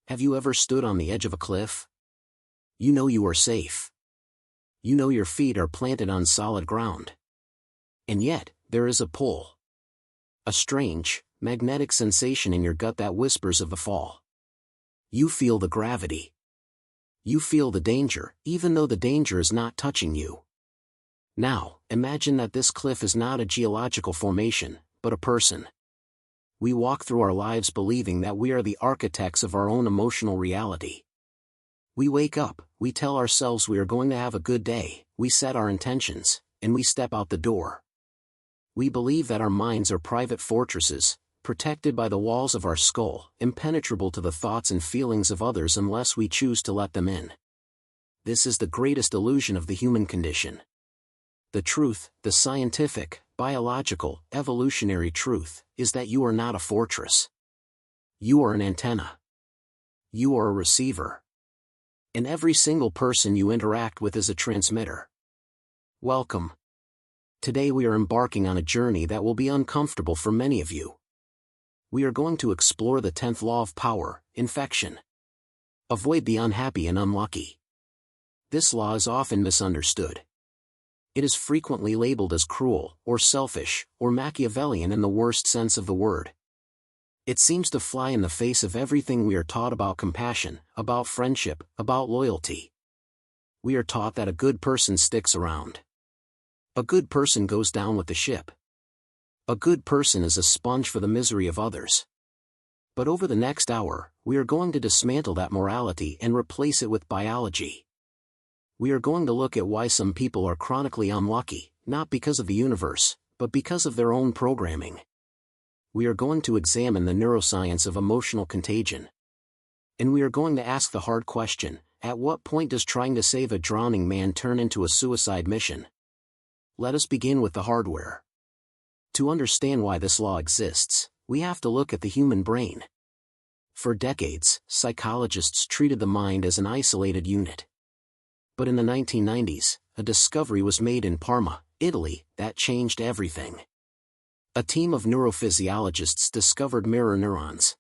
Have you ever stood on the edge of a cliff? You know you are safe. You know your feet are planted on solid ground. And yet, there is a pull. A strange, magnetic sensation in your gut that whispers of the fall. You feel the gravity. You feel the danger, even though the danger is not touching you. Now, imagine that this cliff is not a geological formation, but a person. We walk through our lives believing that we are the architects of our own emotional reality. We wake up, we tell ourselves we are going to have a good day, we set our intentions, and we step out the door. We believe that our minds are private fortresses, protected by the walls of our skull, impenetrable to the thoughts and feelings of others unless we choose to let them in. This is the greatest illusion of the human condition. The truth, the scientific, biological, evolutionary truth, is that you are not a fortress. You are an antenna. You are a receiver. And every single person you interact with is a transmitter. Welcome. Today we are embarking on a journey that will be uncomfortable for many of you. We are going to explore the 10th law of power, infection. Avoid the unhappy and unlucky. This law is often misunderstood. It is frequently labeled as cruel, or selfish, or Machiavellian in the worst sense of the word. It seems to fly in the face of everything we are taught about compassion, about friendship, about loyalty. We are taught that a good person sticks around. A good person goes down with the ship. A good person is a sponge for the misery of others. But over the next hour, we are going to dismantle that morality and replace it with biology. We are going to look at why some people are chronically unlucky, not because of the universe, but because of their own programming. We are going to examine the neuroscience of emotional contagion. And we are going to ask the hard question, at what point does trying to save a drowning man turn into a suicide mission? Let us begin with the hardware. To understand why this law exists, we have to look at the human brain. For decades, psychologists treated the mind as an isolated unit. But in the 1990s, a discovery was made in Parma, Italy, that changed everything. A team of neurophysiologists discovered mirror neurons.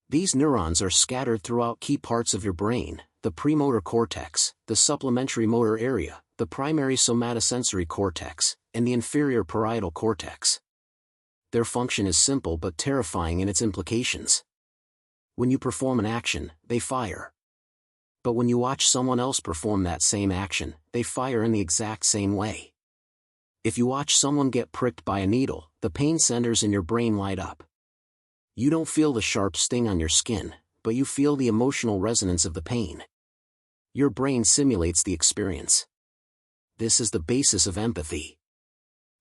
These neurons are scattered throughout key parts of your brain, the premotor cortex, the supplementary motor area, the primary somatosensory cortex, and the inferior parietal cortex. Their function is simple but terrifying in its implications. When you perform an action, they fire. But when you watch someone else perform that same action, they fire in the exact same way. If you watch someone get pricked by a needle, the pain centers in your brain light up. You don't feel the sharp sting on your skin, but you feel the emotional resonance of the pain. Your brain simulates the experience. This is the basis of empathy.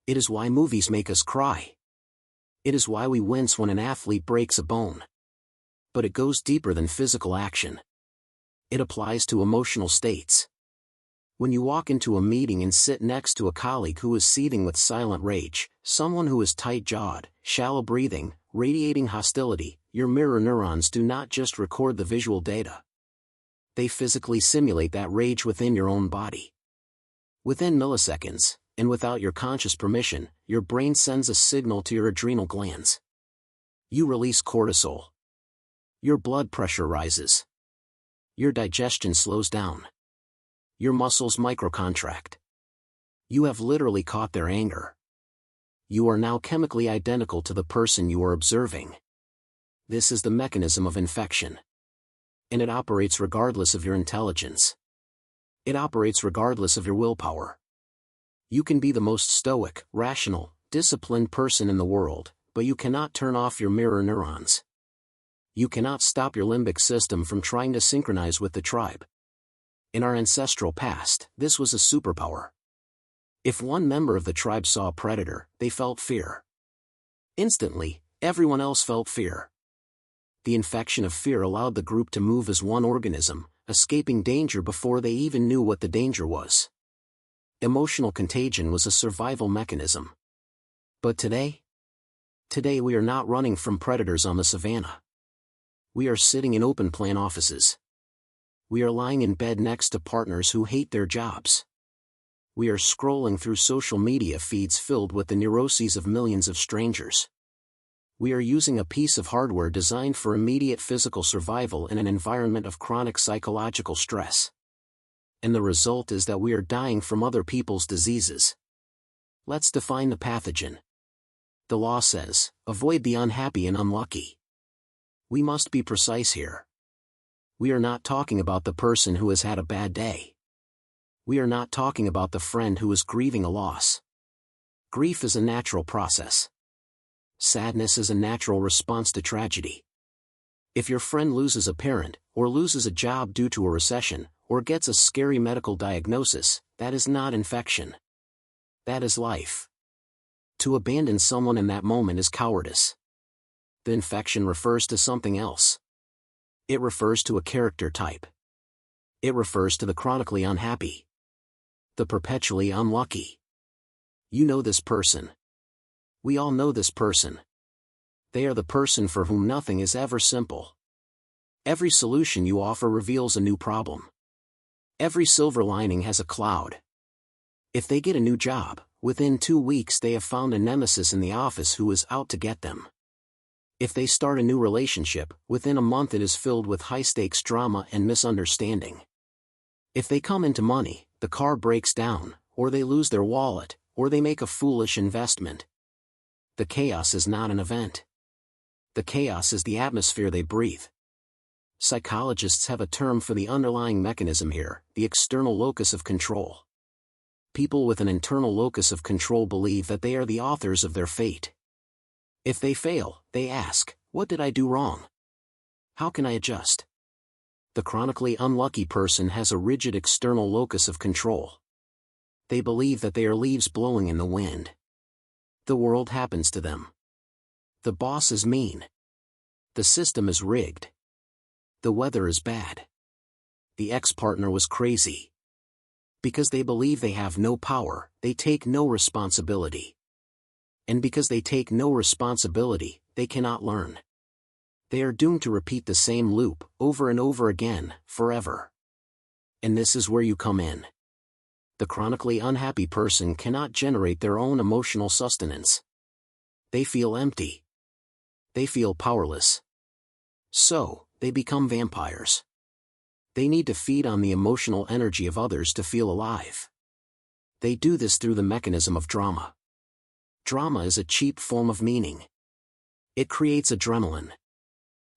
It is why movies make us cry. It is why we wince when an athlete breaks a bone. But it goes deeper than physical action. It applies to emotional states. When you walk into a meeting and sit next to a colleague who is seething with silent rage, someone who is tight-jawed, shallow breathing, radiating hostility, your mirror neurons do not just record the visual data. They physically simulate that rage within your own body. Within milliseconds, and without your conscious permission, your brain sends a signal to your adrenal glands. You release cortisol. Your blood pressure rises. Your digestion slows down. Your muscles microcontract. You have literally caught their anger. You are now chemically identical to the person you are observing. This is the mechanism of infection. And it operates regardless of your intelligence. It operates regardless of your willpower. You can be the most stoic, rational, disciplined person in the world, but you cannot turn off your mirror neurons. You cannot stop your limbic system from trying to synchronize with the tribe. In our ancestral past, this was a superpower. If one member of the tribe saw a predator, they felt fear. Instantly, everyone else felt fear. The infection of fear allowed the group to move as one organism, escaping danger before they even knew what the danger was. Emotional contagion was a survival mechanism. But today? Today we are not running from predators on the savannah. We are sitting in open-plan offices. We are lying in bed next to partners who hate their jobs. We are scrolling through social media feeds filled with the neuroses of millions of strangers. We are using a piece of hardware designed for immediate physical survival in an environment of chronic psychological stress. And the result is that we are dying from other people's diseases. Let's define the pathogen. The law says, avoid the unhappy and unlucky. We must be precise here. We are not talking about the person who has had a bad day. We are not talking about the friend who is grieving a loss. Grief is a natural process. Sadness is a natural response to tragedy. If your friend loses a parent, or loses a job due to a recession, or gets a scary medical diagnosis, that is not infection. That is life. To abandon someone in that moment is cowardice. The infection refers to something else. It refers to a character type. It refers to the chronically unhappy. The perpetually unlucky. You know this person. We all know this person. They are the person for whom nothing is ever simple. Every solution you offer reveals a new problem. Every silver lining has a cloud. If they get a new job, within 2 weeks they have found a nemesis in the office who is out to get them. If they start a new relationship, within a month it is filled with high-stakes drama and misunderstanding. If they come into money, the car breaks down, or they lose their wallet, or they make a foolish investment. The chaos is not an event. The chaos is the atmosphere they breathe. Psychologists have a term for the underlying mechanism here, the external locus of control. People with an internal locus of control believe that they are the authors of their fate. If they fail, they ask, what did I do wrong? How can I adjust? The chronically unlucky person has a rigid external locus of control. They believe that they are leaves blowing in the wind. The world happens to them. The boss is mean. The system is rigged. The weather is bad. The ex-partner was crazy. Because they believe they have no power, they take no responsibility. And because they take no responsibility, they cannot learn. They are doomed to repeat the same loop, over and over again, forever. And this is where you come in. The chronically unhappy person cannot generate their own emotional sustenance. They feel empty. They feel powerless. So, they become vampires. They need to feed on the emotional energy of others to feel alive. They do this through the mechanism of drama. Drama is a cheap form of meaning. It creates adrenaline.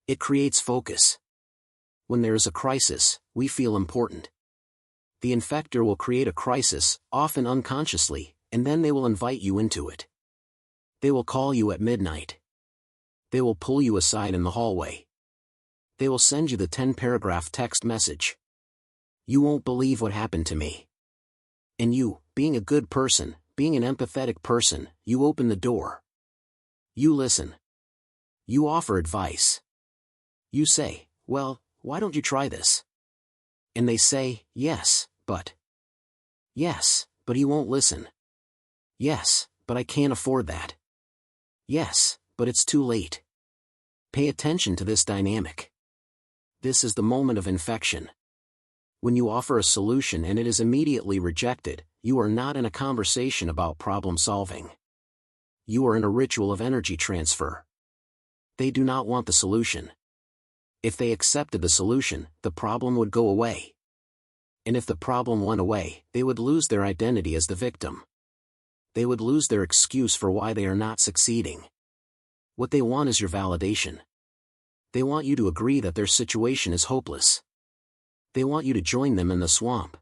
It creates focus. When there is a crisis, we feel important. The infector will create a crisis, often unconsciously, and then they will invite you into it. They will call you at midnight. They will pull you aside in the hallway. They will send you the 10-paragraph text message. You won't believe what happened to me. And you, being a good person, being an empathetic person, you open the door. You listen. You offer advice. You say, well, why don't you try this? And they say, yes, but. Yes, but he won't listen. Yes, but I can't afford that. Yes, but it's too late. Pay attention to this dynamic. This is the moment of infection. When you offer a solution and it is immediately rejected, you are not in a conversation about problem solving. You are in a ritual of energy transfer. They do not want the solution. If they accepted the solution, the problem would go away. And if the problem went away, they would lose their identity as the victim. They would lose their excuse for why they are not succeeding. What they want is your validation. They want you to agree that their situation is hopeless. They want you to join them in the swamp.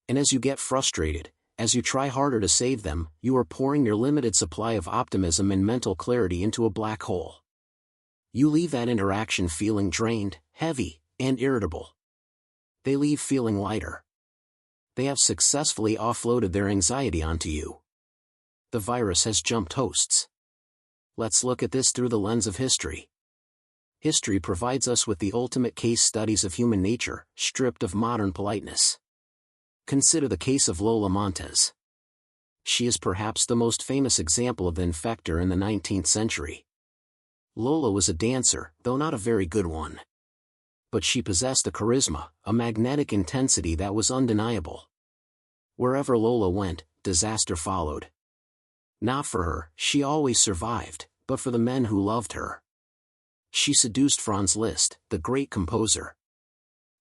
And as you get frustrated, as you try harder to save them, you are pouring your limited supply of optimism and mental clarity into a black hole. You leave that interaction feeling drained, heavy, and irritable. They leave feeling lighter. They have successfully offloaded their anxiety onto you. The virus has jumped hosts. Let's look at this through the lens of history. History provides us with the ultimate case studies of human nature, stripped of modern politeness. Consider the case of Lola Montez. She is perhaps the most famous example of the infector in the 19th century. Lola was a dancer, though not a very good one. But she possessed a charisma, a magnetic intensity that was undeniable. Wherever Lola went, disaster followed. Not for her, she always survived, but for the men who loved her. She seduced Franz Liszt, the great composer.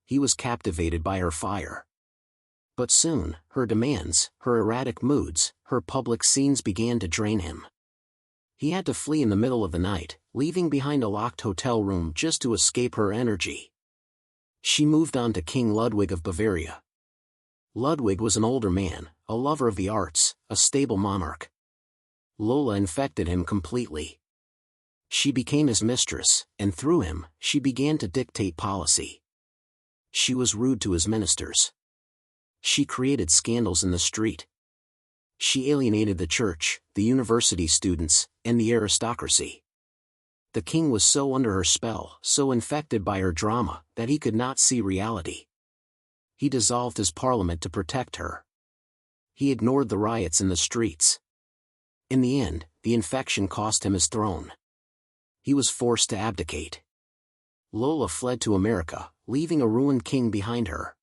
He was captivated by her fire. But soon, her demands, her erratic moods, her public scenes began to drain him. He had to flee in the middle of the night, leaving behind a locked hotel room just to escape her energy. She moved on to King Ludwig of Bavaria. Ludwig was an older man, a lover of the arts, a stable monarch. Lola infected him completely. She became his mistress, and through him, she began to dictate policy. She was rude to his ministers. She created scandals in the street. She alienated the church, the university students, and the aristocracy. The king was so under her spell, so infected by her drama, that he could not see reality. He dissolved his parliament to protect her. He ignored the riots in the streets. In the end, the infection cost him his throne. He was forced to abdicate. Lola fled to America, leaving a ruined king behind her.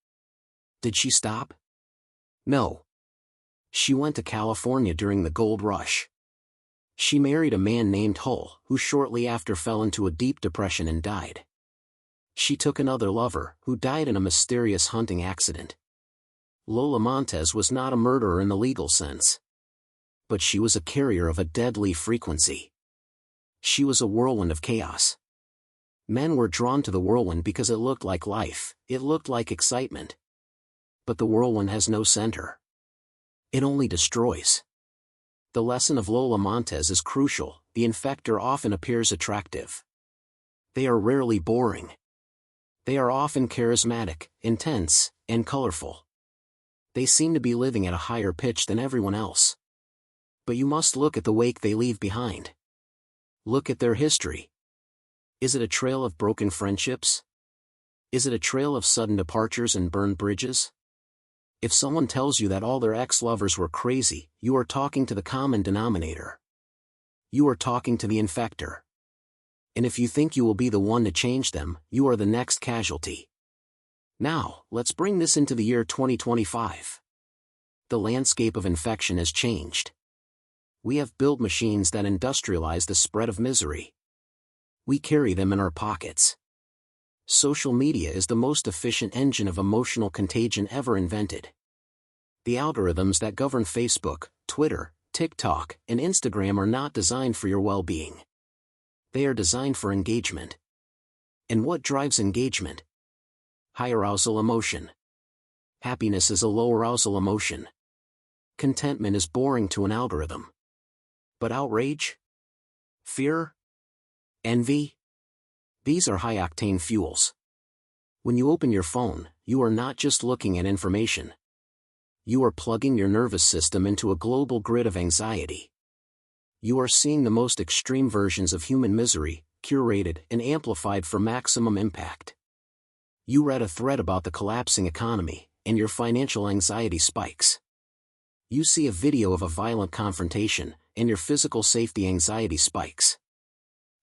Did she stop? No. She went to California during the gold rush. She married a man named Hull, who shortly after fell into a deep depression and died. She took another lover, who died in a mysterious hunting accident. Lola Montez was not a murderer in the legal sense. But she was a carrier of a deadly frequency. She was a whirlwind of chaos. Men were drawn to the whirlwind because it looked like life, it looked like excitement. But the whirlwind has no center. It only destroys. The lesson of Lola Montez is crucial. The infector often appears attractive. They are rarely boring. They are often charismatic, intense, and colorful. They seem to be living at a higher pitch than everyone else. But you must look at the wake they leave behind. Look at their history. Is it a trail of broken friendships? Is it a trail of sudden departures and burned bridges? If someone tells you that all their ex-lovers were crazy, you are talking to the common denominator. You are talking to the infector. And if you think you will be the one to change them, you are the next casualty. Now, let's bring this into the year 2025. The landscape of infection has changed. We have built machines that industrialize the spread of misery. We carry them in our pockets. Social media is the most efficient engine of emotional contagion ever invented. The algorithms that govern Facebook, Twitter, TikTok, and Instagram are not designed for your well-being. They are designed for engagement. And what drives engagement? High arousal emotion. Happiness is a low arousal emotion. Contentment is boring to an algorithm. But outrage? Fear? Envy? These are high-octane fuels. When you open your phone, you are not just looking at information. You are plugging your nervous system into a global grid of anxiety. You are seeing the most extreme versions of human misery, curated and amplified for maximum impact. You read a thread about the collapsing economy, and your financial anxiety spikes. You see a video of a violent confrontation, and your physical safety anxiety spikes.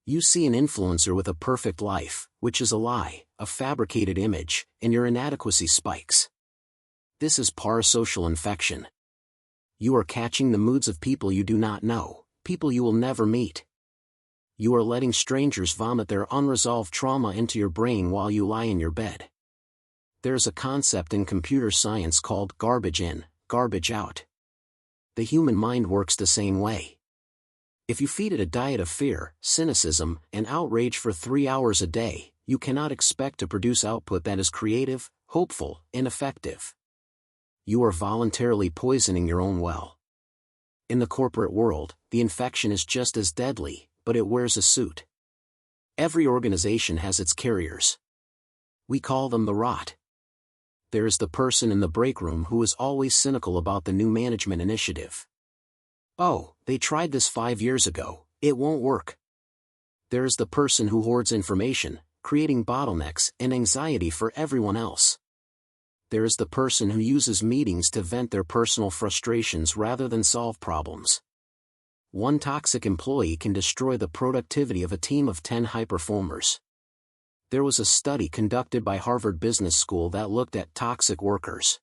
You see an influencer with a perfect life, which is a lie, a fabricated image, and your inadequacy spikes. This is parasocial infection. You are catching the moods of people you do not know, people you will never meet. You are letting strangers vomit their unresolved trauma into your brain while you lie in your bed. There is a concept in computer science called garbage in, garbage out. The human mind works the same way. If you feed it a diet of fear, cynicism, and outrage for 3 hours a day, you cannot expect to produce output that is creative, hopeful, and effective. You are voluntarily poisoning your own well. In the corporate world, the infection is just as deadly, but it wears a suit. Every organization has its carriers. We call them the rot. There is the person in the break room who is always cynical about the new management initiative. Oh, they tried this 5 years ago, it won't work. There is the person who hoards information, creating bottlenecks and anxiety for everyone else. There is the person who uses meetings to vent their personal frustrations rather than solve problems. One toxic employee can destroy the productivity of a team of 10 high performers. There was a study conducted by Harvard Business School that looked at toxic workers.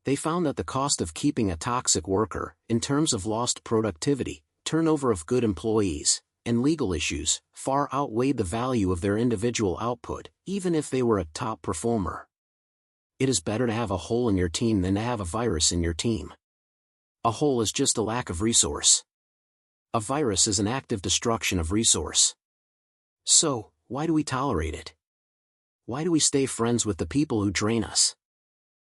They found that the cost of keeping a toxic worker, in terms of lost productivity, turnover of good employees, and legal issues far outweighed the value of their individual output, even if they were a top performer. It is better to have a hole in your team than to have a virus in your team. A hole is just a lack of resource. A virus is an active destruction of resource. So, why do we tolerate it? Why do we stay friends with the people who drain us?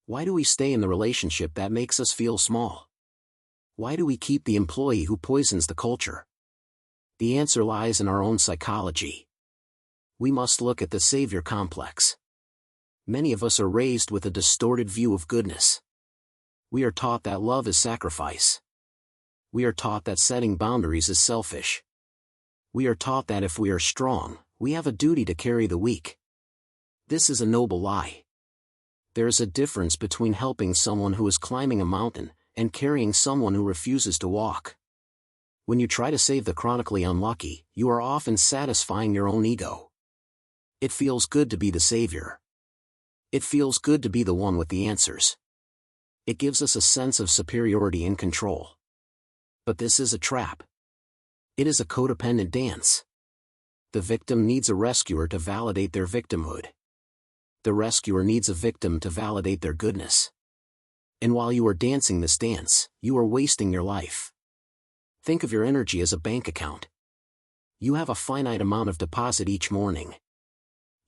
Why do we stay in the relationship that makes us feel small? Why do we keep the employee who poisons the culture? The answer lies in our own psychology. We must look at the savior complex. Many of us are raised with a distorted view of goodness. We are taught that love is sacrifice. We are taught that setting boundaries is selfish. We are taught that if we are strong, we have a duty to carry the weak. This is a noble lie. There is a difference between helping someone who is climbing a mountain and carrying someone who refuses to walk. When you try to save the chronically unlucky, you are often satisfying your own ego. It feels good to be the savior. It feels good to be the one with the answers. It gives us a sense of superiority and control. But this is a trap. It is a codependent dance. The victim needs a rescuer to validate their victimhood. The rescuer needs a victim to validate their goodness. And while you are dancing this dance, you are wasting your life. Think of your energy as a bank account. You have a finite amount of deposit each morning.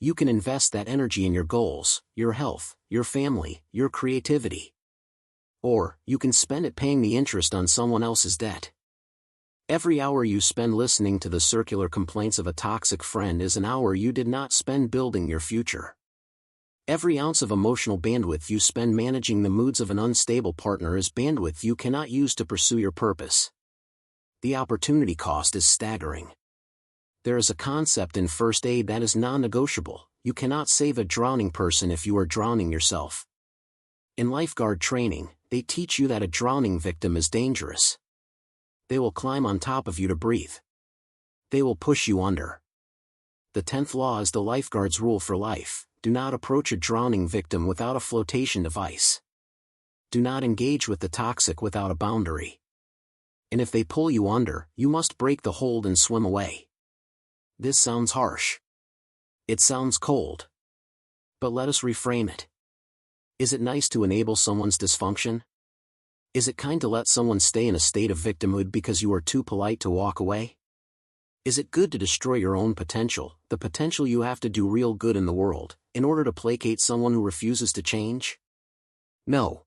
You can invest that energy in your goals, your health, your family, your creativity. Or, you can spend it paying the interest on someone else's debt. Every hour you spend listening to the circular complaints of a toxic friend is an hour you did not spend building your future. Every ounce of emotional bandwidth you spend managing the moods of an unstable partner is bandwidth you cannot use to pursue your purpose. The opportunity cost is staggering. There is a concept in first aid that is non-negotiable: you cannot save a drowning person if you are drowning yourself. In lifeguard training, they teach you that a drowning victim is dangerous. They will climb on top of you to breathe. They will push you under. The 10th law is the lifeguard's rule for life: do not approach a drowning victim without a flotation device. Do not engage with the toxic without a boundary. And if they pull you under, you must break the hold and swim away. This sounds harsh. It sounds cold. But let us reframe it. Is it nice to enable someone's dysfunction? Is it kind to let someone stay in a state of victimhood because you are too polite to walk away? Is it good to destroy your own potential, the potential you have to do real good in the world, in order to placate someone who refuses to change? No.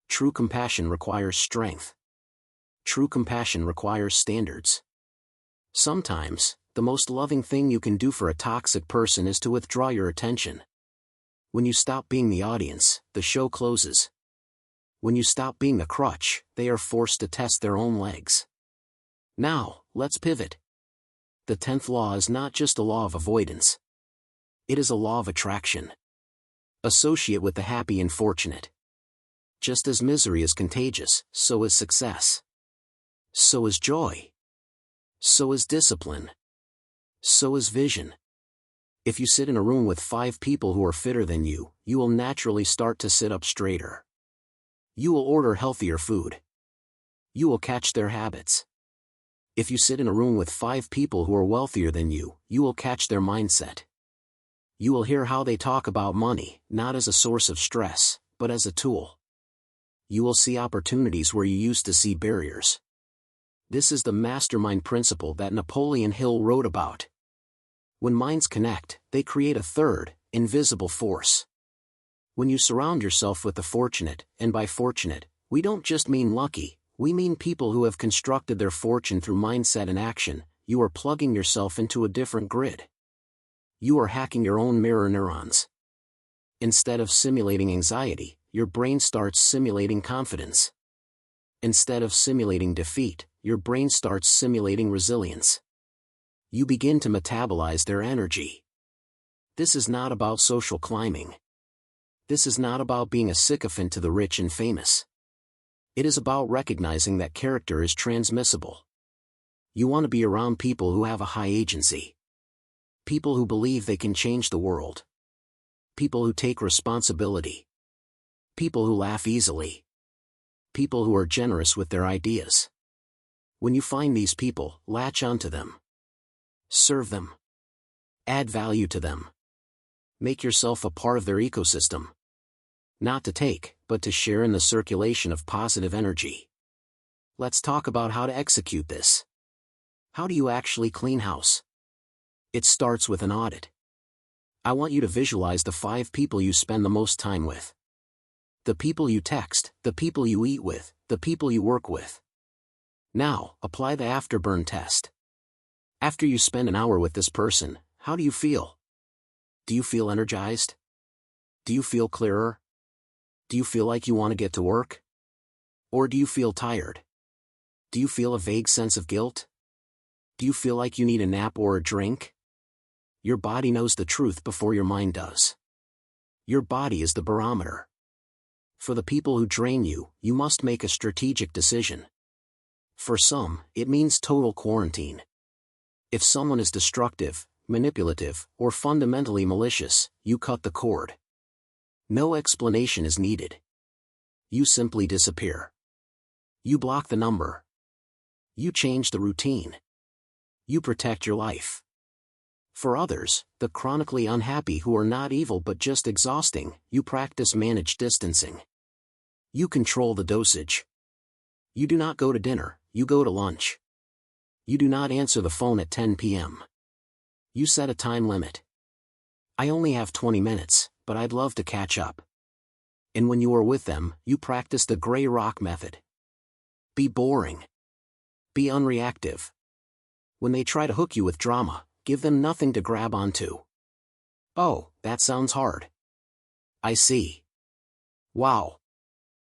True compassion requires strength. True compassion requires standards. Sometimes, the most loving thing you can do for a toxic person is to withdraw your attention. When you stop being the audience, the show closes. When you stop being the crutch, they are forced to test their own legs. Now, let's pivot. The 10th law is not just a law of avoidance. It is a law of attraction. Associate with the happy and fortunate. Just as misery is contagious, so is success. So is joy. So is discipline. So is vision. If you sit in a room with 5 people who are fitter than you, you will naturally start to sit up straighter. You will order healthier food. You will catch their habits. If you sit in a room with 5 people who are wealthier than you, you will catch their mindset. You will hear how they talk about money, not as a source of stress, but as a tool. You will see opportunities where you used to see barriers. This is the mastermind principle that Napoleon Hill wrote about. When minds connect, they create a third, invisible force. When you surround yourself with the fortunate, and by fortunate, we don't just mean lucky, we mean people who have constructed their fortune through mindset and action, you are plugging yourself into a different grid. You are hacking your own mirror neurons. Instead of simulating anxiety, your brain starts simulating confidence. Instead of simulating defeat, your brain starts simulating resilience. You begin to metabolize their energy. This is not about social climbing. This is not about being a sycophant to the rich and famous. It is about recognizing that character is transmissible. You want to be around people who have a high agency. People who believe they can change the world. People who take responsibility. People who laugh easily. People who are generous with their ideas. When you find these people, latch onto them. Serve them. Add value to them. Make yourself a part of their ecosystem. Not to take, but to share in the circulation of positive energy. Let's talk about how to execute this. How do you actually clean house? It starts with an audit. I want you to visualize the 5 people you spend the most time with. The people you text, the people you eat with, the people you work with. Now, apply the afterburn test. After you spend an hour with this person, how do you feel? Do you feel energized? Do you feel clearer? Do you feel like you want to get to work? Or do you feel tired? Do you feel a vague sense of guilt? Do you feel like you need a nap or a drink? Your body knows the truth before your mind does. Your body is the barometer. For the people who drain you, you must make a strategic decision. For some, it means total quarantine. If someone is destructive, manipulative, or fundamentally malicious, you cut the cord. No explanation is needed. You simply disappear. You block the number. You change the routine. You protect your life. For others, the chronically unhappy who are not evil but just exhausting, you practice managed distancing. You control the dosage. You do not go to dinner, you go to lunch. You do not answer the phone at 10 p.m. You set a time limit. I only have 20 minutes, but I'd love to catch up. And when you are with them, you practice the gray rock method. Be boring. Be unreactive. When they try to hook you with drama, give them nothing to grab onto. Oh, that sounds hard. I see. Wow.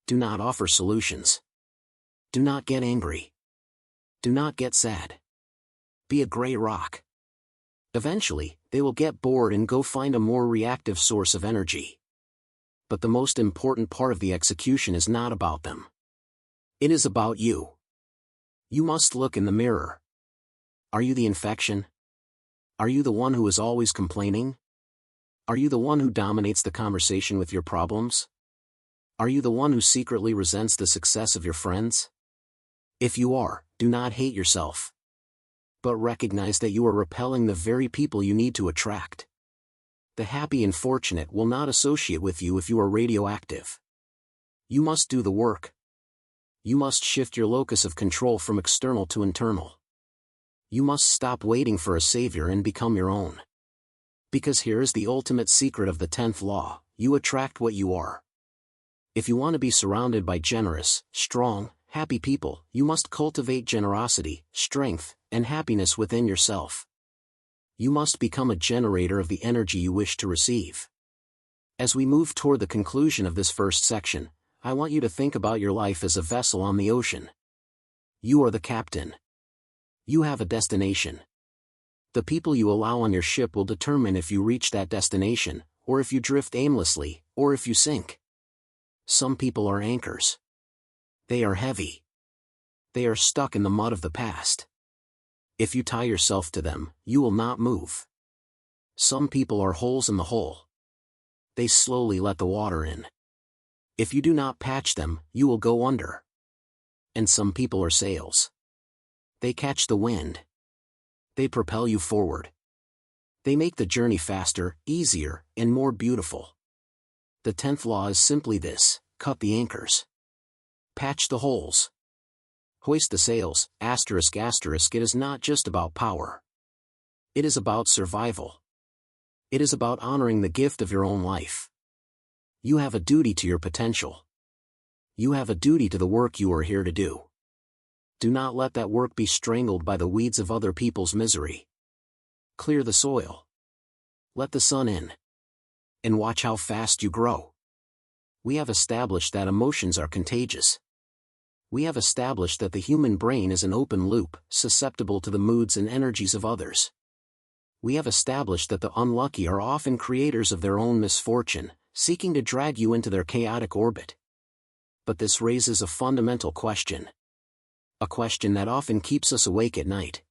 Do not offer solutions. Do not get angry. Do not get sad. Be a gray rock. Eventually, they will get bored and go find a more reactive source of energy. But the most important part of the execution is not about them. It is about you. You must look in the mirror. Are you the infection? Are you the one who is always complaining? Are you the one who dominates the conversation with your problems? Are you the one who secretly resents the success of your friends? If you are, do not hate yourself. But recognize that you are repelling the very people you need to attract. The happy and fortunate will not associate with you if you are radioactive. You must do the work. You must shift your locus of control from external to internal. You must stop waiting for a savior and become your own. Because here is the ultimate secret of the 10th law: you attract what you are. If you want to be surrounded by generous, strong, happy people, you must cultivate generosity, strength, and happiness within yourself. You must become a generator of the energy you wish to receive. As we move toward the conclusion of this first section, I want you to think about your life as a vessel on the ocean. You are the captain. You have a destination. The people you allow on your ship will determine if you reach that destination, or if you drift aimlessly, or if you sink. Some people are anchors. They are heavy. They are stuck in the mud of the past. If you tie yourself to them, you will not move. Some people are holes in the hull. They slowly let the water in. If you do not patch them, you will go under. And some people are sails. They catch the wind. They propel you forward. They make the journey faster, easier, and more beautiful. The 10th law is simply this: cut the anchors. Patch the holes. Hoist the sails, ****. It is not just about power. It is about survival. It is about honoring the gift of your own life. You have a duty to your potential. You have a duty to the work you are here to do. Do not let that work be strangled by the weeds of other people's misery. Clear the soil. Let the sun in. And watch how fast you grow. We have established that emotions are contagious. We have established that the human brain is an open loop, susceptible to the moods and energies of others. We have established that the unlucky are often creators of their own misfortune, seeking to drag you into their chaotic orbit. But this raises a fundamental question. A question that often keeps us awake at night.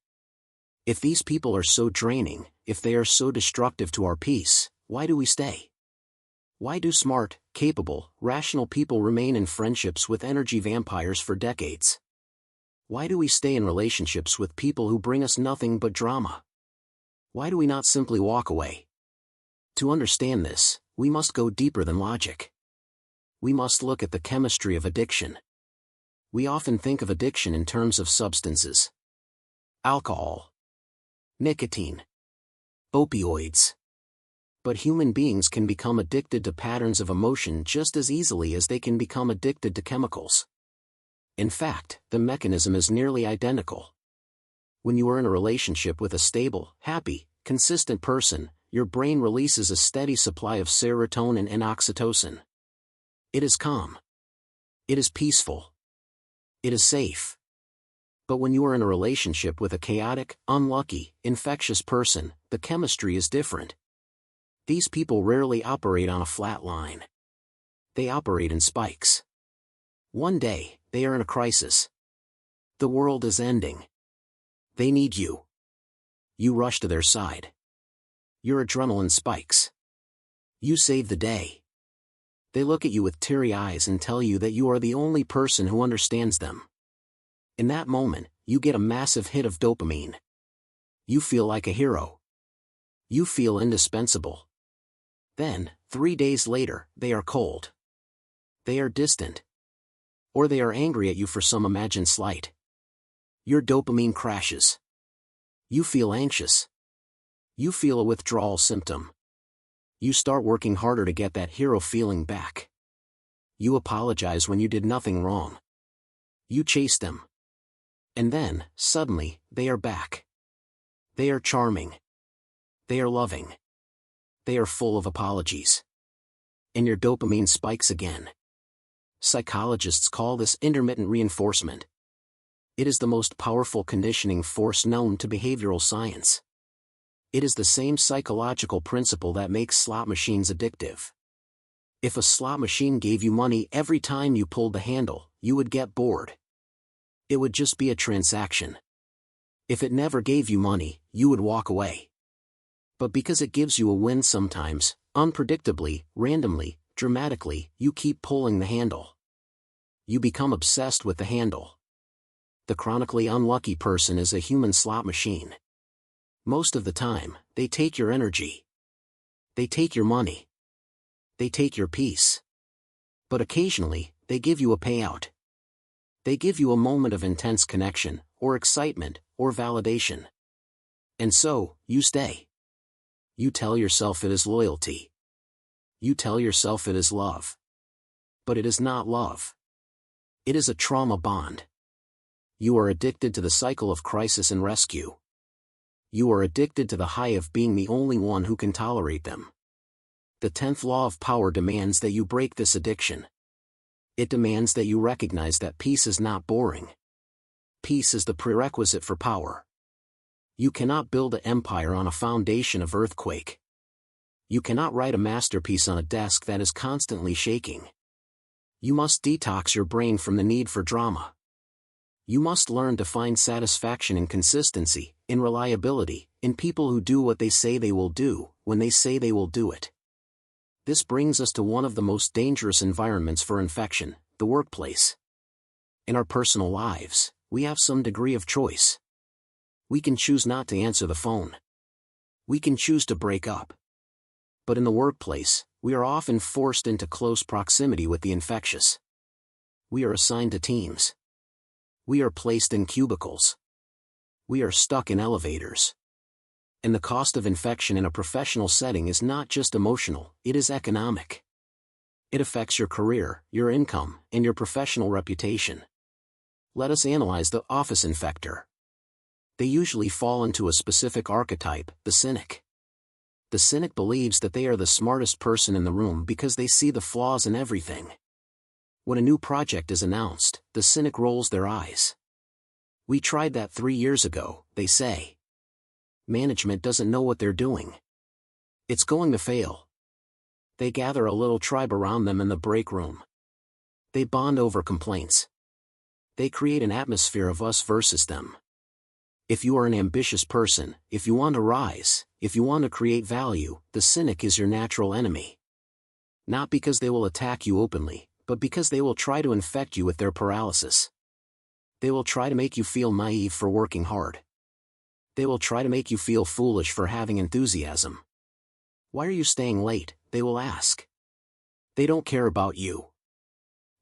If these people are so draining, if they are so destructive to our peace, why do we stay? Why do smart, capable, rational people remain in friendships with energy vampires for decades? Why do we stay in relationships with people who bring us nothing but drama? Why do we not simply walk away? To understand this, we must go deeper than logic. We must look at the chemistry of addiction. We often think of addiction in terms of substances. Alcohol, nicotine, opioids. But human beings can become addicted to patterns of emotion just as easily as they can become addicted to chemicals. In fact, the mechanism is nearly identical. When you are in a relationship with a stable, happy, consistent person, your brain releases a steady supply of serotonin and oxytocin. It is calm. It is peaceful. It is safe. But when you are in a relationship with a chaotic, unlucky, infectious person, the chemistry is different. These people rarely operate on a flat line. They operate in spikes. One day, they are in a crisis. The world is ending. They need you. You rush to their side. Your adrenaline spikes. You save the day. They look at you with teary eyes and tell you that you are the only person who understands them. In that moment, you get a massive hit of dopamine. You feel like a hero. You feel indispensable. Then, 3 days later, they are cold. They are distant. Or they are angry at you for some imagined slight. Your dopamine crashes. You feel anxious. You feel a withdrawal symptom. You start working harder to get that hero feeling back. You apologize when you did nothing wrong. You chase them. And then, suddenly, they are back. They are charming. They are loving. They are full of apologies. And your dopamine spikes again. Psychologists call this intermittent reinforcement. It is the most powerful conditioning force known to behavioral science. It is the same psychological principle that makes slot machines addictive. If a slot machine gave you money every time you pulled the handle, you would get bored. It would just be a transaction. If it never gave you money, you would walk away. But because it gives you a win sometimes, unpredictably, randomly, dramatically, you keep pulling the handle. You become obsessed with the handle. The chronically unlucky person is a human slot machine. Most of the time, they take your energy. They take your money. They take your peace. But occasionally, they give you a payout. They give you a moment of intense connection, or excitement, or validation. And so, you stay. You tell yourself it is loyalty. You tell yourself it is love. But it is not love. It is a trauma bond. You are addicted to the cycle of crisis and rescue. You are addicted to the high of being the only one who can tolerate them. The 10th law of power demands that you break this addiction. It demands that you recognize that peace is not boring. Peace is the prerequisite for power. You cannot build an empire on a foundation of earthquake. You cannot write a masterpiece on a desk that is constantly shaking. You must detox your brain from the need for drama. You must learn to find satisfaction in consistency, in reliability, in people who do what they say they will do, when they say they will do it. This brings us to one of the most dangerous environments for infection, the workplace. In our personal lives, we have some degree of choice. We can choose not to answer the phone. We can choose to break up. But in the workplace, we are often forced into close proximity with the infectious. We are assigned to teams. We are placed in cubicles. We are stuck in elevators. And the cost of infection in a professional setting is not just emotional, it is economic. It affects your career, your income, and your professional reputation. Let us analyze the office infector. They usually fall into a specific archetype, the cynic. The cynic believes that they are the smartest person in the room because they see the flaws in everything. When a new project is announced, the cynic rolls their eyes. We tried that 3 years ago, they say. Management doesn't know what they're doing. It's going to fail. They gather a little tribe around them in the break room. They bond over complaints. They create an atmosphere of us versus them. If you are an ambitious person, if you want to rise, if you want to create value, the cynic is your natural enemy. Not because they will attack you openly, but because they will try to infect you with their paralysis. They will try to make you feel naive for working hard. They will try to make you feel foolish for having enthusiasm. Why are you staying late? They will ask. They don't care about you.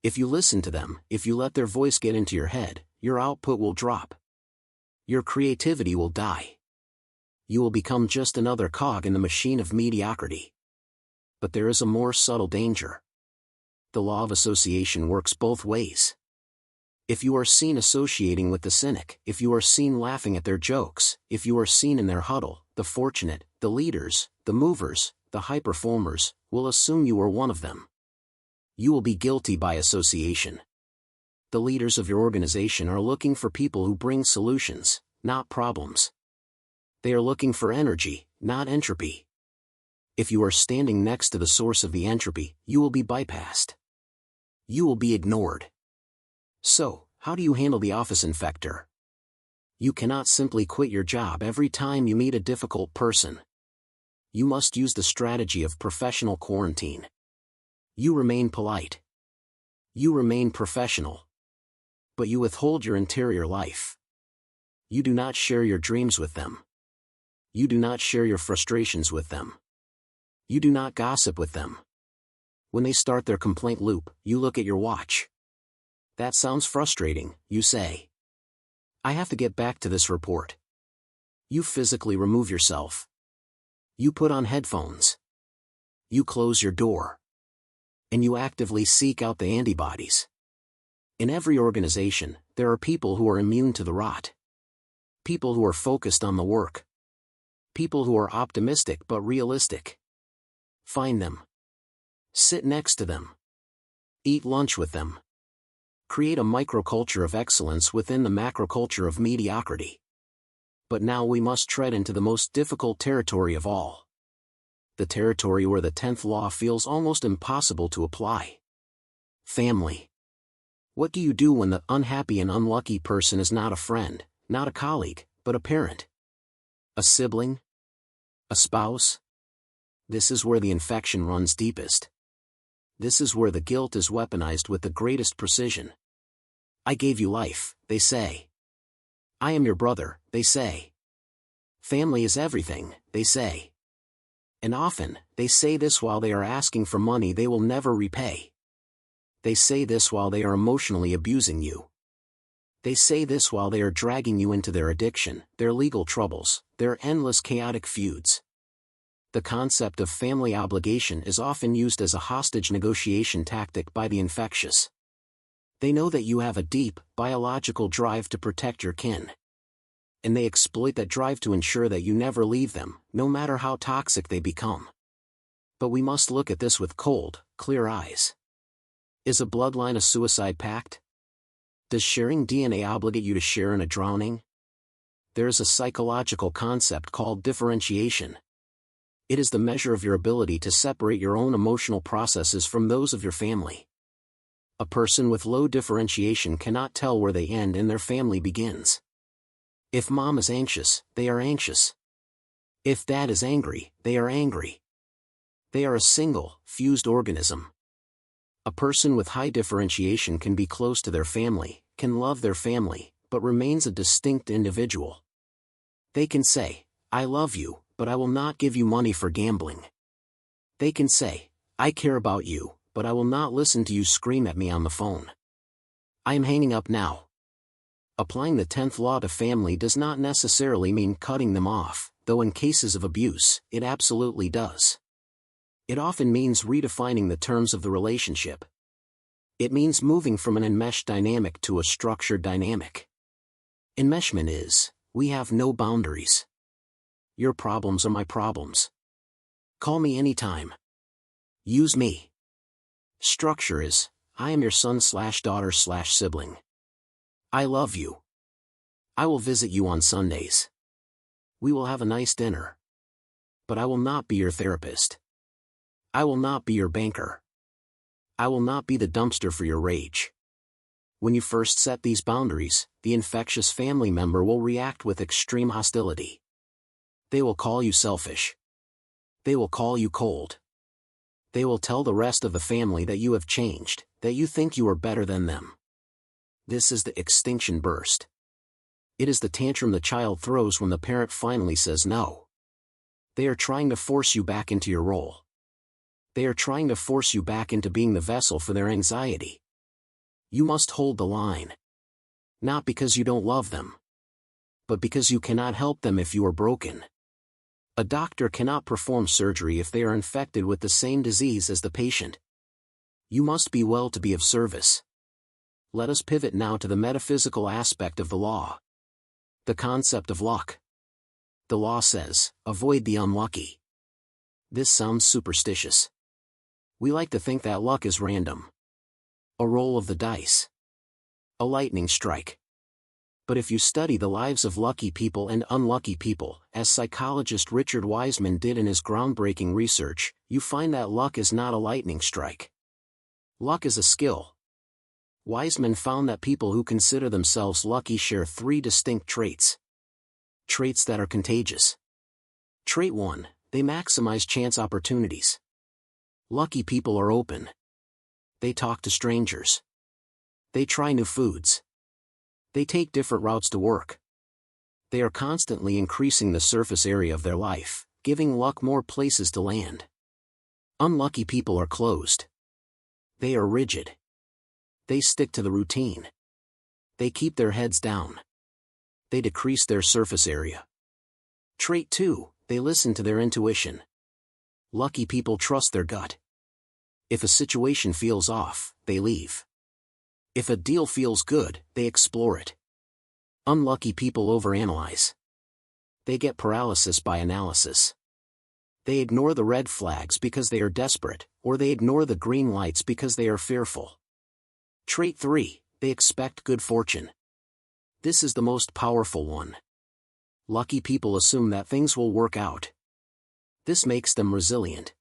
If you listen to them, if you let their voice get into your head, your output will drop. Your creativity will die. You will become just another cog in the machine of mediocrity. But there is a more subtle danger. The law of association works both ways. If you are seen associating with the cynic, if you are seen laughing at their jokes, if you are seen in their huddle, the fortunate, the leaders, the movers, the high performers, will assume you are one of them. You will be guilty by association. The leaders of your organization are looking for people who bring solutions, not problems. They are looking for energy, not entropy. If you are standing next to the source of the entropy, you will be bypassed. You will be ignored. So, how do you handle the office infector? You cannot simply quit your job every time you meet a difficult person. You must use the strategy of professional quarantine. You remain polite. You remain professional. But you withhold your interior life. You do not share your dreams with them. You do not share your frustrations with them. You do not gossip with them. When they start their complaint loop, you look at your watch. That sounds frustrating, you say. I have to get back to this report. You physically remove yourself. You put on headphones. You close your door. And you actively seek out the antibodies. In every organization, there are people who are immune to the rot. People who are focused on the work. People who are optimistic but realistic. Find them. Sit next to them. Eat lunch with them. Create a microculture of excellence within the macroculture of mediocrity. But now we must tread into the most difficult territory of all. The territory where the 10th law feels almost impossible to apply. Family. What do you do when the unhappy and unlucky person is not a friend, not a colleague, but a parent? A sibling? A spouse? This is where the infection runs deepest. This is where the guilt is weaponized with the greatest precision. I gave you life, they say. I am your brother, they say. Family is everything, they say. And often, they say this while they are asking for money they will never repay. They say this while they are emotionally abusing you. They say this while they are dragging you into their addiction, their legal troubles, their endless chaotic feuds. The concept of family obligation is often used as a hostage negotiation tactic by the infectious. They know that you have a deep, biological drive to protect your kin. And they exploit that drive to ensure that you never leave them, no matter how toxic they become. But we must look at this with cold, clear eyes. Is a bloodline a suicide pact? Does sharing DNA obligate you to share in a drowning? There is a psychological concept called differentiation. It is the measure of your ability to separate your own emotional processes from those of your family. A person with low differentiation cannot tell where they end and their family begins. If mom is anxious, they are anxious. If dad is angry, they are angry. They are a single, fused organism. A person with high differentiation can be close to their family, can love their family, but remains a distinct individual. They can say, I love you, but I will not give you money for gambling. They can say, I care about you, but I will not listen to you scream at me on the phone. I am hanging up now. Applying the 10th law to family does not necessarily mean cutting them off, though in cases of abuse, it absolutely does. It often means redefining the terms of the relationship. It means moving from an enmeshed dynamic to a structured dynamic. Enmeshment is, we have no boundaries. Your problems are my problems. Call me anytime. Use me. Structure is, I am your son/daughter/sibling. I love you. I will visit you on Sundays. We will have a nice dinner. But I will not be your therapist. I will not be your banker. I will not be the dumpster for your rage. When you first set these boundaries, the infectious family member will react with extreme hostility. They will call you selfish. They will call you cold. They will tell the rest of the family that you have changed, that you think you are better than them. This is the extinction burst. It is the tantrum the child throws when the parent finally says no. They are trying to force you back into your role. They are trying to force you back into being the vessel for their anxiety. You must hold the line. Not because you don't love them, but because you cannot help them if you are broken. A doctor cannot perform surgery if they are infected with the same disease as the patient. You must be well to be of service. Let us pivot now to the metaphysical aspect of the law. The concept of luck. The law says, avoid the unlucky. This sounds superstitious. We like to think that luck is random. A roll of the dice. A lightning strike. But if you study the lives of lucky people and unlucky people, as psychologist Richard Wiseman did in his groundbreaking research, you find that luck is not a lightning strike. Luck is a skill. Wiseman found that people who consider themselves lucky share 3 distinct traits. Traits that are contagious. Trait 1, they maximize chance opportunities. Lucky people are open. They talk to strangers. They try new foods. They take different routes to work. They are constantly increasing the surface area of their life, giving luck more places to land. Unlucky people are closed. They are rigid. They stick to the routine. They keep their heads down. They decrease their surface area. Trait 2, they listen to their intuition. Lucky people trust their gut. If a situation feels off, they leave. If a deal feels good, they explore it. Unlucky people overanalyze. They get paralysis by analysis. They ignore the red flags because they are desperate, or they ignore the green lights because they are fearful. Trait 3, they expect good fortune. This is the most powerful one. Lucky people assume that things will work out. This makes them resilient.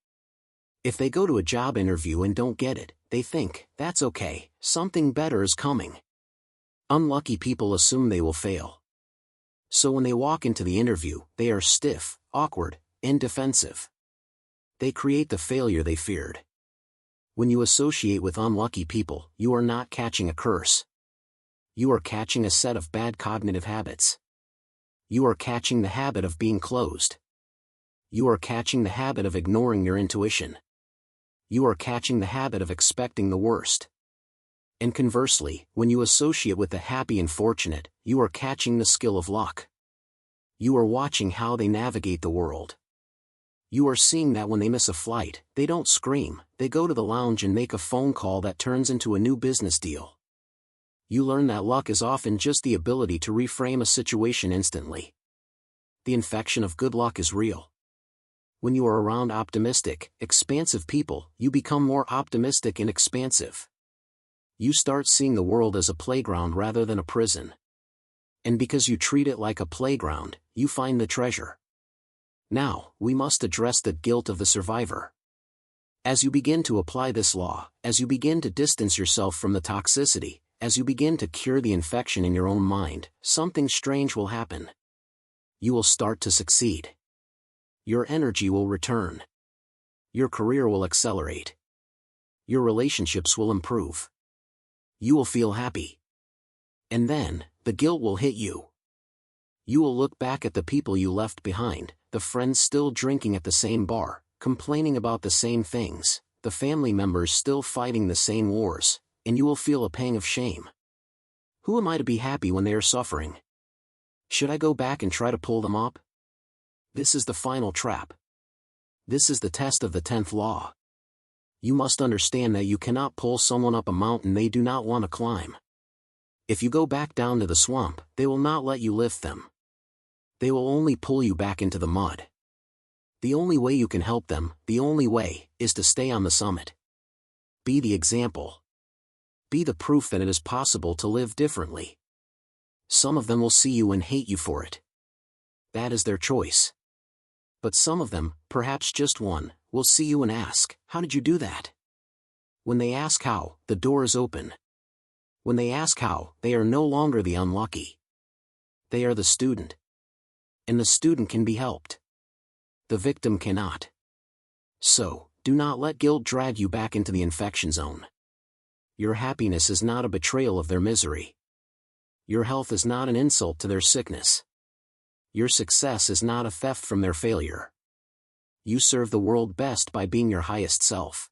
If they go to a job interview and don't get it, they think, that's okay, something better is coming. Unlucky people assume they will fail. So when they walk into the interview, they are stiff, awkward, and defensive. They create the failure they feared. When you associate with unlucky people, you are not catching a curse. You are catching a set of bad cognitive habits. You are catching the habit of being closed. You are catching the habit of ignoring your intuition. You are catching the habit of expecting the worst. And conversely, when you associate with the happy and fortunate, you are catching the skill of luck. You are watching how they navigate the world. You are seeing that when they miss a flight, they don't scream, they go to the lounge and make a phone call that turns into a new business deal. You learn that luck is often just the ability to reframe a situation instantly. The infection of good luck is real. When you are around optimistic, expansive people, you become more optimistic and expansive. You start seeing the world as a playground rather than a prison. And because you treat it like a playground, you find the treasure. Now, we must address the guilt of the survivor. As you begin to apply this law, as you begin to distance yourself from the toxicity, as you begin to cure the infection in your own mind, something strange will happen. You will start to succeed. Your energy will return. Your career will accelerate. Your relationships will improve. You will feel happy. And then, the guilt will hit you. You will look back at the people you left behind, the friends still drinking at the same bar, complaining about the same things, the family members still fighting the same wars, and you will feel a pang of shame. Who am I to be happy when they are suffering? Should I go back and try to pull them up? This is the final trap. This is the test of the 10th law. You must understand that you cannot pull someone up a mountain they do not want to climb. If you go back down to the swamp, they will not let you lift them. They will only pull you back into the mud. The only way you can help them, the only way, is to stay on the summit. Be the example. Be the proof that it is possible to live differently. Some of them will see you and hate you for it. That is their choice. But some of them, perhaps just one, will see you and ask, how did you do that? When they ask how, the door is open. When they ask how, they are no longer the unlucky. They are the student. And the student can be helped. The victim cannot. So, do not let guilt drag you back into the infection zone. Your happiness is not a betrayal of their misery. Your health is not an insult to their sickness. Your success is not a theft from their failure. You serve the world best by being your highest self.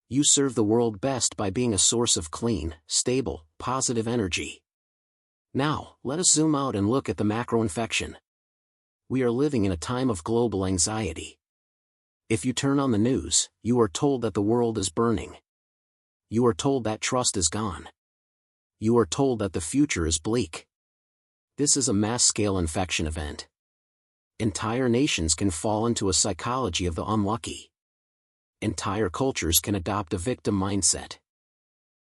You serve the world best by being a source of clean, stable, positive energy. Now, let us zoom out and look at the macro infection. We are living in a time of global anxiety. If you turn on the news, you are told that the world is burning. You are told that trust is gone. You are told that the future is bleak. This is a mass-scale infection event. Entire nations can fall into a psychology of the unlucky. Entire cultures can adopt a victim mindset.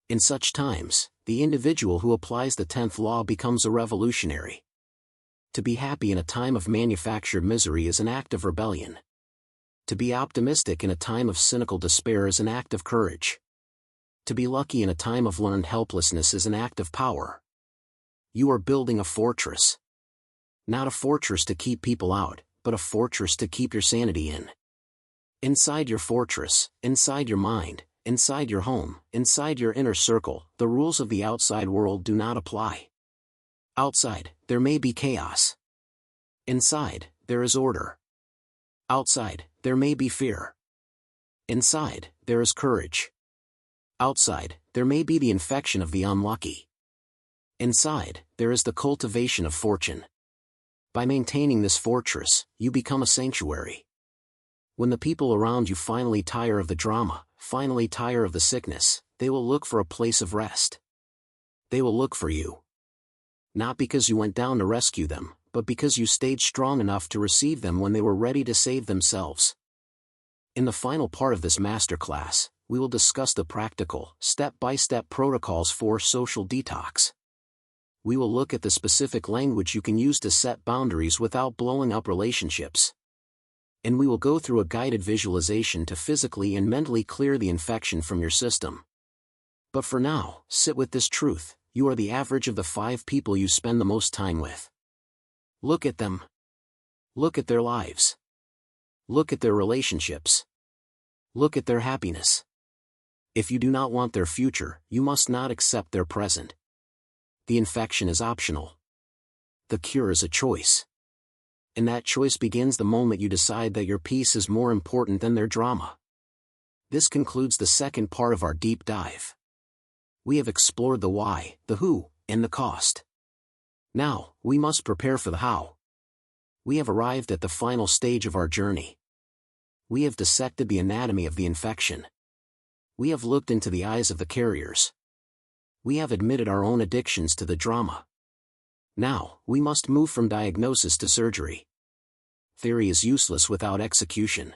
In such times, the individual who applies the 10th law becomes a revolutionary. To be happy in a time of manufactured misery is an act of rebellion. To be optimistic in a time of cynical despair is an act of courage. To be lucky in a time of learned helplessness is an act of power. You are building a fortress. Not a fortress to keep people out, but a fortress to keep your sanity in. Inside your fortress, inside your mind, inside your home, inside your inner circle, the rules of the outside world do not apply. Outside, there may be chaos. Inside, there is order. Outside, there may be fear. Inside, there is courage. Outside, there may be the infection of the unlucky. Inside, there is the cultivation of fortune. By maintaining this fortress, you become a sanctuary. When the people around you finally tire of the drama, finally tire of the sickness, they will look for a place of rest. They will look for you. Not because you went down to rescue them, but because you stayed strong enough to receive them when they were ready to save themselves. In the final part of this masterclass, we will discuss the practical, step-by-step protocols for social detox. We will look at the specific language you can use to set boundaries without blowing up relationships. And we will go through a guided visualization to physically and mentally clear the infection from your system. But for now, sit with this truth: you are the average of the 5 people you spend the most time with. Look at them. Look at their lives. Look at their relationships. Look at their happiness. If you do not want their future, you must not accept their present. The infection is optional. The cure is a choice. And that choice begins the moment you decide that your peace is more important than their drama. This concludes the second part of our deep dive. We have explored the why, the who, and the cost. Now, we must prepare for the how. We have arrived at the final stage of our journey. We have dissected the anatomy of the infection. We have looked into the eyes of the carriers. We have admitted our own addictions to the drama. Now, we must move from diagnosis to surgery. Theory is useless without execution.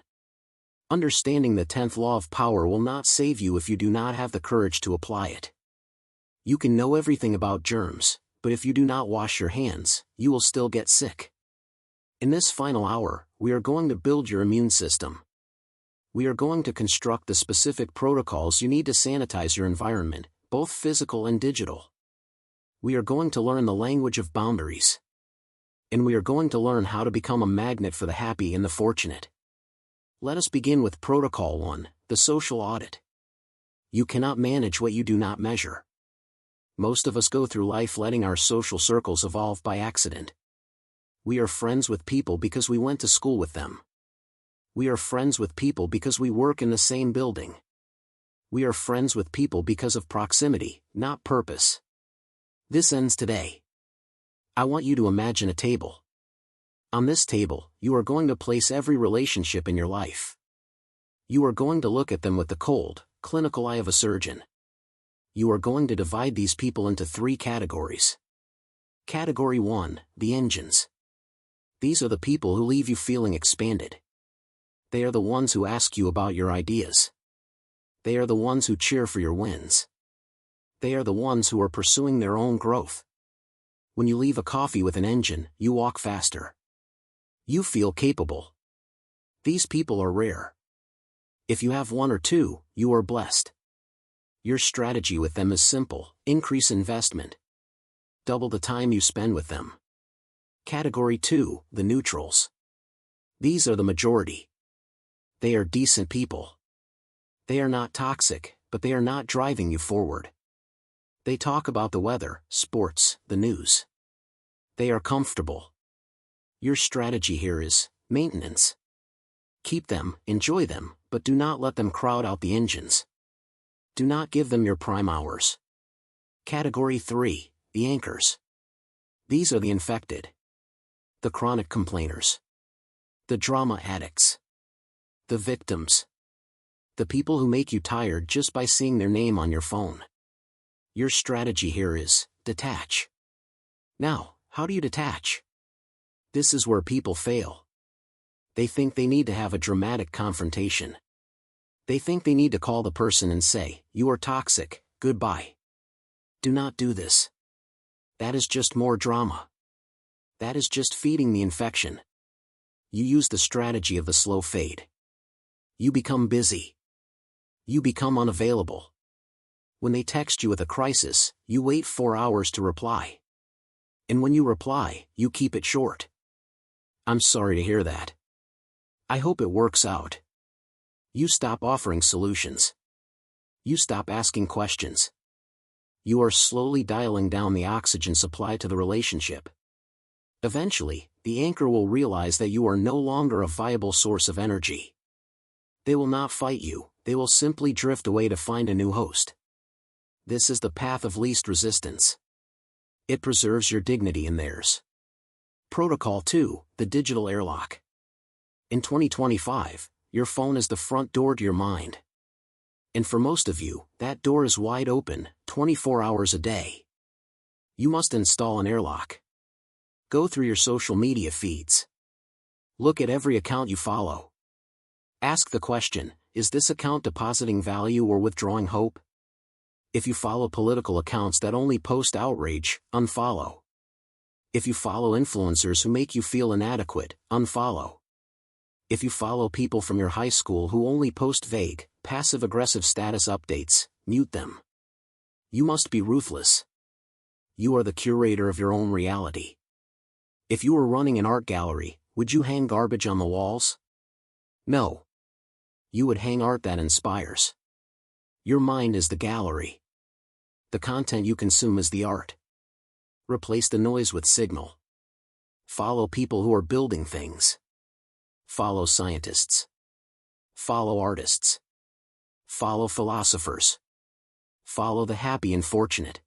Understanding the 10th law of power will not save you if you do not have the courage to apply it. You can know everything about germs, but if you do not wash your hands, you will still get sick. In this final hour, we are going to build your immune system. We are going to construct the specific protocols you need to sanitize your environment, both physical and digital. We are going to learn the language of boundaries. And we are going to learn how to become a magnet for the happy and the fortunate. Let us begin with Protocol 1, the social audit. You cannot manage what you do not measure. Most of us go through life letting our social circles evolve by accident. We are friends with people because we went to school with them. We are friends with people because we work in the same building. We are friends with people because of proximity, not purpose. This ends today. I want you to imagine a table. On this table, you are going to place every relationship in your life. You are going to look at them with the cold, clinical eye of a surgeon. You are going to divide these people into 3 categories. Category 1, the engines. These are the people who leave you feeling expanded. They are the ones who ask you about your ideas. They are the ones who cheer for your wins. They are the ones who are pursuing their own growth. When you leave a coffee with an engine, you walk faster. You feel capable. These people are rare. If you have 1 or 2, you are blessed. Your strategy with them is simple: increase investment. Double the time you spend with them. Category 2, the neutrals. These are the majority. They are decent people. They are not toxic, but they are not driving you forward. They talk about the weather, sports, the news. They are comfortable. Your strategy here is maintenance. Keep them, enjoy them, but do not let them crowd out the engines. Do not give them your prime hours. Category 3, the anchors. These are the infected. The chronic complainers. The drama addicts. The victims. The people who make you tired just by seeing their name on your phone. Your strategy here is detach. Now, how do you detach? This is where people fail. They think they need to have a dramatic confrontation. They think they need to call the person and say, "You are toxic, goodbye." Do not do this. That is just more drama. That is just feeding the infection. You use the strategy of the slow fade. You become busy. You become unavailable. When they text you with a crisis, you wait 4 hours to reply. And when you reply, you keep it short. I'm sorry to hear that. I hope it works out. You stop offering solutions. You stop asking questions. You are slowly dialing down the oxygen supply to the relationship. Eventually, the anchor will realize that you are no longer a viable source of energy. They will not fight you, they will simply drift away to find a new host. This is the path of least resistance. It preserves your dignity and theirs. Protocol 2, the digital airlock. In 2025, your phone is the front door to your mind. And for most of you, that door is wide open, 24 hours a day. You must install an airlock. Go through your social media feeds. Look at every account you follow. Ask the question, is this account depositing value or withdrawing hope? If you follow political accounts that only post outrage, unfollow. If you follow influencers who make you feel inadequate, unfollow. If you follow people from your high school who only post vague, passive-aggressive status updates, mute them. You must be ruthless. You are the curator of your own reality. If you were running an art gallery, would you hang garbage on the walls? No. You would hang art that inspires. Your mind is the gallery. The content you consume is the art. Replace the noise with signal. Follow people who are building things. Follow scientists. Follow artists. Follow philosophers. Follow the happy and fortunate.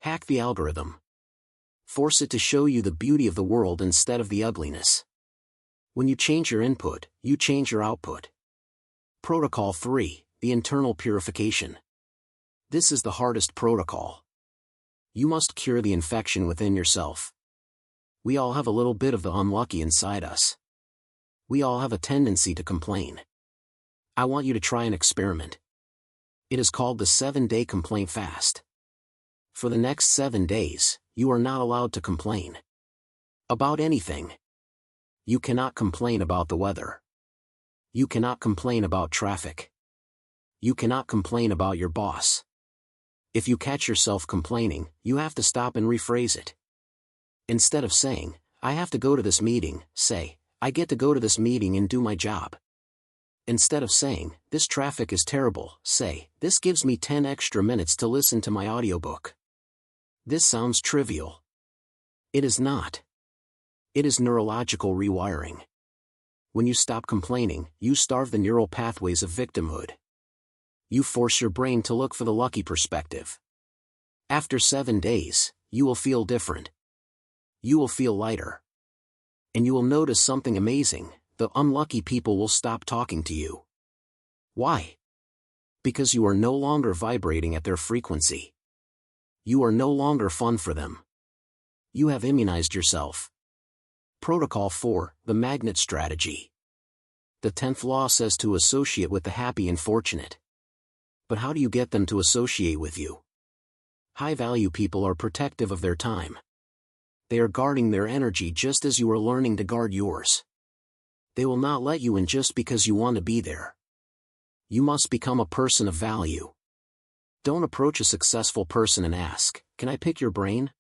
Hack the algorithm. Force it to show you the beauty of the world instead of the ugliness. When you change your input, you change your output. Protocol 3, the internal purification. This is the hardest protocol. You must cure the infection within yourself. We all have a little bit of the unlucky inside us. We all have a tendency to complain. I want you to try an experiment. It is called the 7-day complaint fast. For the next 7 days, you are not allowed to complain. About anything. You cannot complain about the weather. You cannot complain about traffic. You cannot complain about your boss. If you catch yourself complaining, you have to stop and rephrase it. Instead of saying, "I have to go to this meeting," say, "I get to go to this meeting and do my job." Instead of saying, "This traffic is terrible," say, "This gives me 10 extra minutes to listen to my audiobook." This sounds trivial. It is not. It is neurological rewiring. When you stop complaining, you starve the neural pathways of victimhood. You force your brain to look for the lucky perspective. After 7 days, you will feel different. You will feel lighter. And you will notice something amazing: the unlucky people will stop talking to you. Why? Because you are no longer vibrating at their frequency. You are no longer fun for them. You have immunized yourself. Protocol 4, the magnet strategy. The 10th law says to associate with the happy and fortunate. But how do you get them to associate with you? High-value people are protective of their time. They are guarding their energy just as you are learning to guard yours. They will not let you in just because you want to be there. You must become a person of value. Don't approach a successful person and ask, "Can I pick your brain?"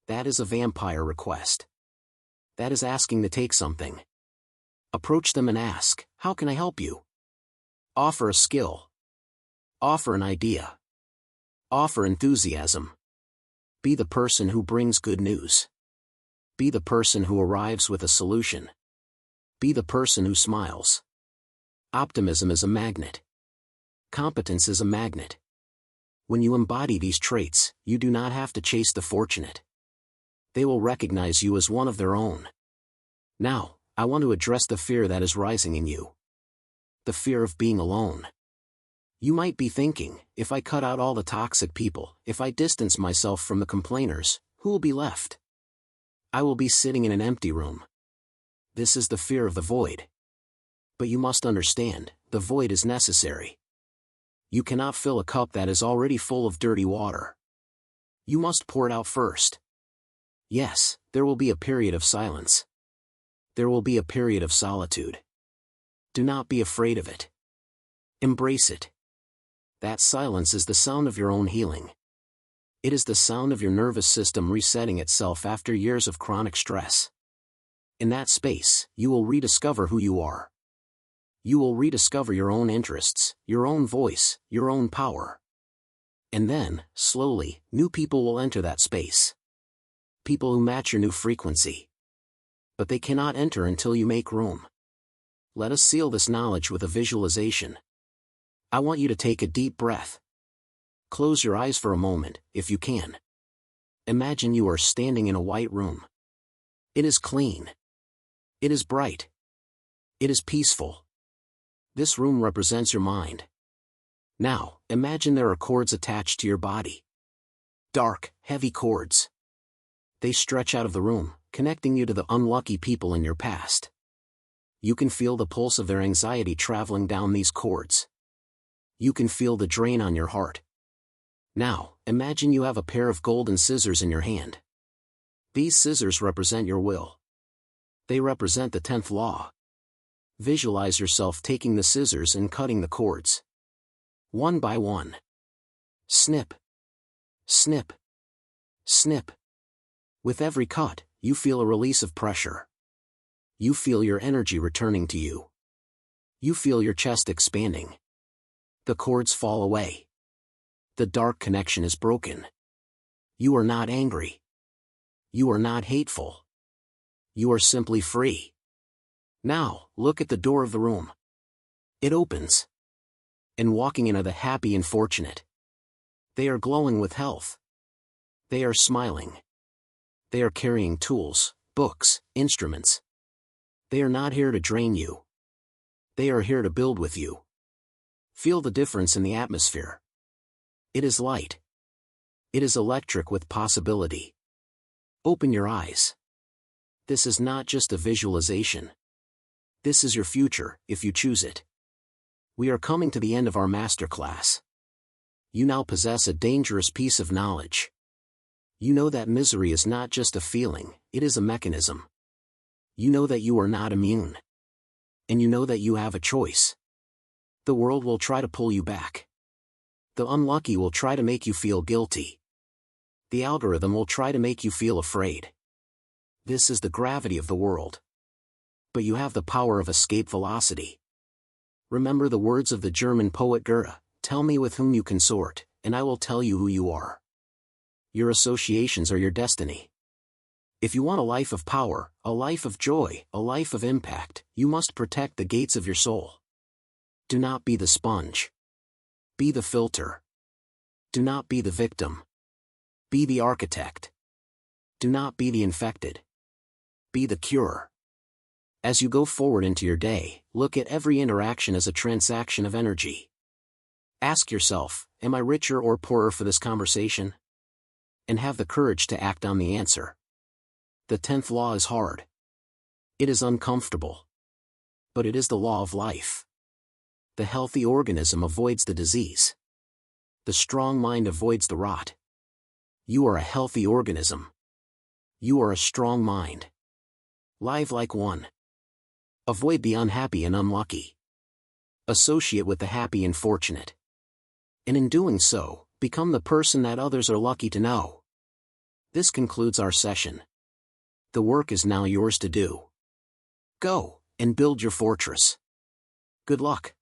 That is a vampire request. That is asking to take something. Approach them and ask, "How can I help you?" Offer a skill. Offer an idea. Offer enthusiasm. Be the person who brings good news. Be the person who arrives with a solution. Be the person who smiles. Optimism is a magnet. Competence is a magnet. When you embody these traits, you do not have to chase the fortunate. They will recognize you as one of their own. Now, I want to address the fear that is rising in you. The fear of being alone. You might be thinking, if I cut out all the toxic people, if I distance myself from the complainers, who will be left? I will be sitting in an empty room. This is the fear of the void. But you must understand, the void is necessary. You cannot fill a cup that is already full of dirty water. You must pour it out first. Yes, there will be a period of silence. There will be a period of solitude. Do not be afraid of it. Embrace it. That silence is the sound of your own healing. It is the sound of your nervous system resetting itself after years of chronic stress. In that space, you will rediscover who you are. You will rediscover your own interests, your own voice, your own power. And then, slowly, new people will enter that space. People who match your new frequency. But they cannot enter until you make room. Let us seal this knowledge with a visualization. I want you to take a deep breath. Close your eyes for a moment, if you can. Imagine you are standing in a white room. It is clean. It is bright. It is peaceful. This room represents your mind. Now, imagine there are cords attached to your body. Dark, heavy cords. They stretch out of the room, connecting you to the unlucky people in your past. You can feel the pulse of their anxiety traveling down these cords. You can feel the drain on your heart. Now, imagine you have a pair of golden scissors in your hand. These scissors represent your will. They represent the 10th law. Visualize yourself taking the scissors and cutting the cords. One by one. Snip. Snip. Snip. With every cut, you feel a release of pressure. You feel your energy returning to you. You feel your chest expanding. The cords fall away. The dark connection is broken. You are not angry. You are not hateful. You are simply free. Now, look at the door of the room. It opens. And walking in are the happy and fortunate. They are glowing with health. They are smiling. They are carrying tools, books, instruments. They are not here to drain you. They are here to build with you. Feel the difference in the atmosphere. It is light. It is electric with possibility. Open your eyes. This is not just a visualization. This is your future, if you choose it. We are coming to the end of our masterclass. You now possess a dangerous piece of knowledge. You know that misery is not just a feeling, it is a mechanism. You know that you are not immune. And you know that you have a choice. The world will try to pull you back. The unlucky will try to make you feel guilty. The algorithm will try to make you feel afraid. This is the gravity of the world. But you have the power of escape velocity. Remember the words of the German poet Goethe, "Tell me with whom you consort, and I will tell you who you are." Your associations are your destiny. If you want a life of power, a life of joy, a life of impact, you must protect the gates of your soul. Do not be the sponge. Be the filter. Do not be the victim. Be the architect. Do not be the infected. Be the cure. As you go forward into your day, look at every interaction as a transaction of energy. Ask yourself, am I richer or poorer for this conversation? And have the courage to act on the answer. The 10th law is hard. It is uncomfortable. But it is the law of life. The healthy organism avoids the disease. The strong mind avoids the rot. You are a healthy organism. You are a strong mind. Live like one. Avoid the unhappy and unlucky. Associate with the happy and fortunate. And in doing so, become the person that others are lucky to know. This concludes our session. The work is now yours to do. Go, and build your fortress. Good luck.